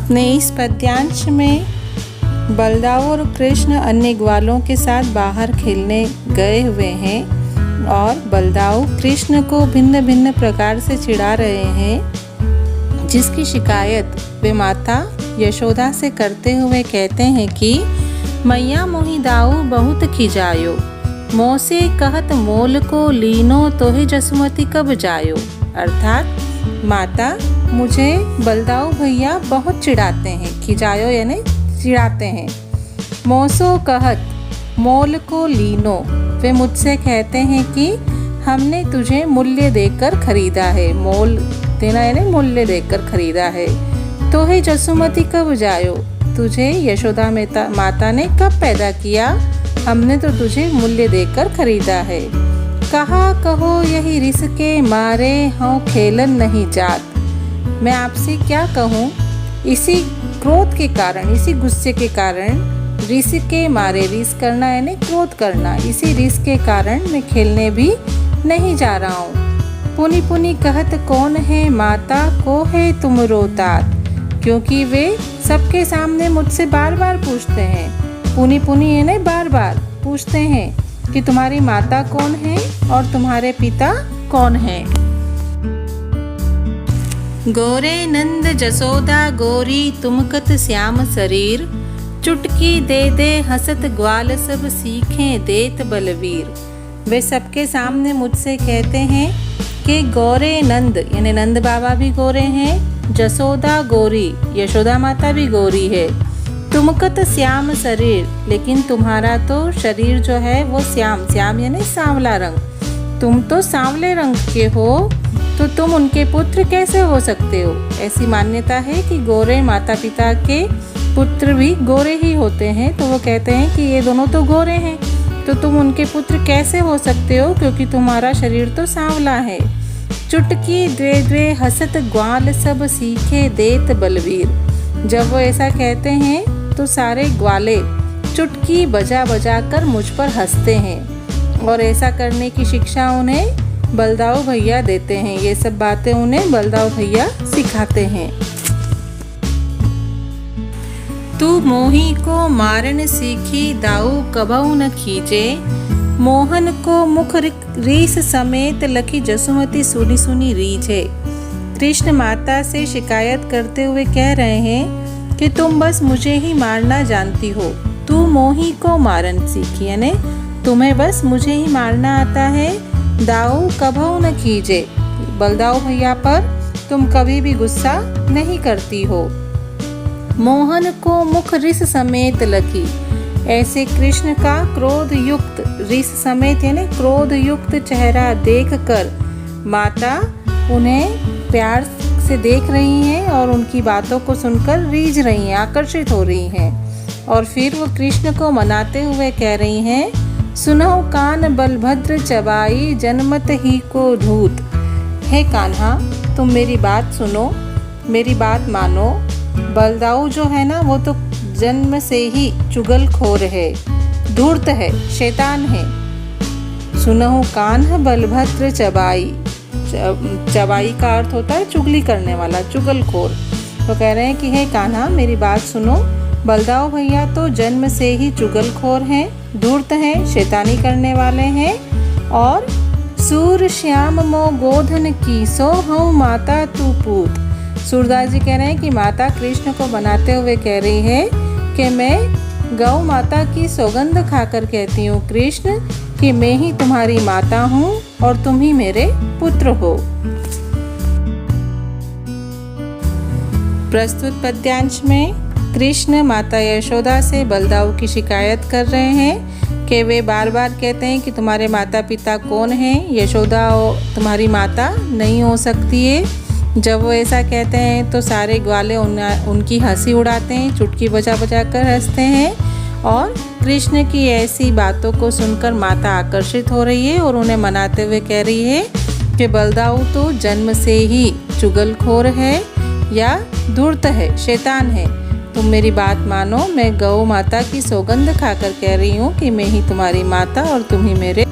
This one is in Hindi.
अपने इस पद्यांश में बलदाऊ और कृष्ण अन्य ग्वालों के साथ बाहर खेलने गए हुए हैं और बलदाऊ कृष्ण को भिन्न भिन्न प्रकार से चिढ़ा रहे हैं, जिसकी शिकायत वे माता यशोदा से करते हुए कहते हैं कि मैया मोहि दाऊ बहुत खिजायो, मोह से कहत मोल को लीनो तोहि जसुमती कब जायो। अर्थात माता मुझे बलदाऊ भैया बहुत चिढ़ाते हैं, खिजायो यानी चिढ़ाते हैं। मोसो कहत मोल को लीनो, वे मुझसे कहते हैं कि हमने तुझे मूल्य देकर खरीदा है, मोल देना यानी मूल्य देकर खरीदा है। तो हे जसुमती कब जायो, तुझे यशोदा माता ने कब पैदा किया, हमने तो तुझे मूल्य देकर खरीदा है। कहा कहो यही रिस के मारे हों खेलन नहीं जात, मैं आपसे क्या कहूँ, इसी क्रोध के कारण, इसी गुस्से के कारण, रिस के मारे, रिस करना यानी क्रोध करना, इसी रिस के कारण मैं खेलने भी नहीं जा रहा हूँ। पुनि पुनि कहत कौन है माता को है तुम रोतात, क्योंकि वे सबके सामने मुझसे बार बार पूछते हैं। पुनि पुनि यानी बार बार पूछते हैं कि तुम्हारी माता कौन है और तुम्हारे पिता कौन है। गोरे नंद जसोदा गोरी तुमकत श्याम शरीर, चुटकी दे दे हसत ग्वाल सब सीखें देत बलवीर। वे सबके सामने मुझसे कहते हैं कि गोरे नंद यानी नंद बाबा भी गोरे हैं, जसोदा गोरी यशोदा माता भी गोरी है, तुमकत श्याम शरीर, लेकिन तुम्हारा तो शरीर जो है वो श्याम, श्याम यानी सांवला रंग, तुम तो सांवले रंग के हो, तो तुम उनके पुत्र कैसे हो सकते हो। ऐसी मान्यता है कि गोरे माता पिता के पुत्र भी गोरे ही होते हैं, तो वो कहते हैं कि ये दोनों तो गोरे हैं, तो तुम उनके पुत्र कैसे हो सकते हो, क्योंकि तुम्हारा शरीर तो सांवला है। चुटकी द्वे द्वे हसत ग्वाल सब सीखे देत बलवीर। जब वो ऐसा कहते हैं तो सारे ग्वाले चुटकी बजा बजा कर मुझ पर हंसते हैं, और ऐसा करने की शिक्षा उन्हें बलदाऊ भैया देते हैं। ये सब बातें उन्हें बलदाऊ भैया सिखाते हैं। तू मोही को मारन सीखी दाऊ कबहु न खींचे, मोहन को मुख रीस समेत लखी जसुमती सुनी सुनी रीझे। कृष्ण माता से शिकायत करते हुए कह रहे हैं कि तुम बस मुझे ही मारना जानती हो, तू मोही को मारन सीखी यानी तुम्हें बस मुझे ही मारना आता है, दाऊ कबहु न खींचे, बलदाऊ भैया पर तुम कभी भी गुस्सा नहीं करती हो। मोहन को मुख रिस समेत लखी, ऐसे कृष्ण का क्रोध युक्त, रिस समेत यानी क्रोध युक्त चेहरा देखकर माता उन्हें प्यार से देख रही हैं और उनकी बातों को सुनकर रीझ रही हैं, आकर्षित हो रही हैं। और फिर वो कृष्ण को मनाते हुए कह रही हैं, सुनो कान बलभद्र चबाई जनमत ही को धूत। हे कान्हा, तुम मेरी बात सुनो, मेरी बात मानो। बलदाऊ जो है ना वो तो जन्म से ही चुगलखोर है, धूर्त है, शैतान है। सुनहु कान्ह बलभद्र चबाई, चबाई का अर्थ होता है चुगली करने वाला, चुगलखोर। तो कह रहे हैं कि हे कान्हा मेरी बात सुनो, बलदाऊ भैया तो जन्म से ही चुगलखोर हैं, धूर्त हैं, शैतानी करने वाले हैं। और सूर श्याम मो गोधन की सो हूँ माता तू पूत। सूरदास जी कह रहे हैं कि माता कृष्ण को बनाते हुए कह रही है कि मैं गौ माता की सौगंध खाकर कहती हूँ कृष्ण कि मैं ही तुम्हारी माता हूँ और तुम ही मेरे पुत्र हो। प्रस्तुत पद्यांश में कृष्ण माता यशोदा से बलदाऊ की शिकायत कर रहे हैं कि वे बार बार कहते हैं कि तुम्हारे माता पिता कौन हैं, यशोदा तुम्हारी माता नहीं हो सकती है। जब वो ऐसा कहते हैं तो सारे ग्वाले उनकी हंसी उड़ाते हैं, चुटकी बजा बजा कर हंसते हैं। और कृष्ण की ऐसी बातों को सुनकर माता आकर्षित हो रही है और उन्हें मनाते हुए कह रही है कि बलदाऊ तो जन्म से ही चुगलखोर है या धूर्त है, शैतान है। तुम मेरी बात मानो, मैं गौ माता की सौगंध खाकर कह रही हूँ कि मैं ही तुम्हारी माता और तुम ही मेरे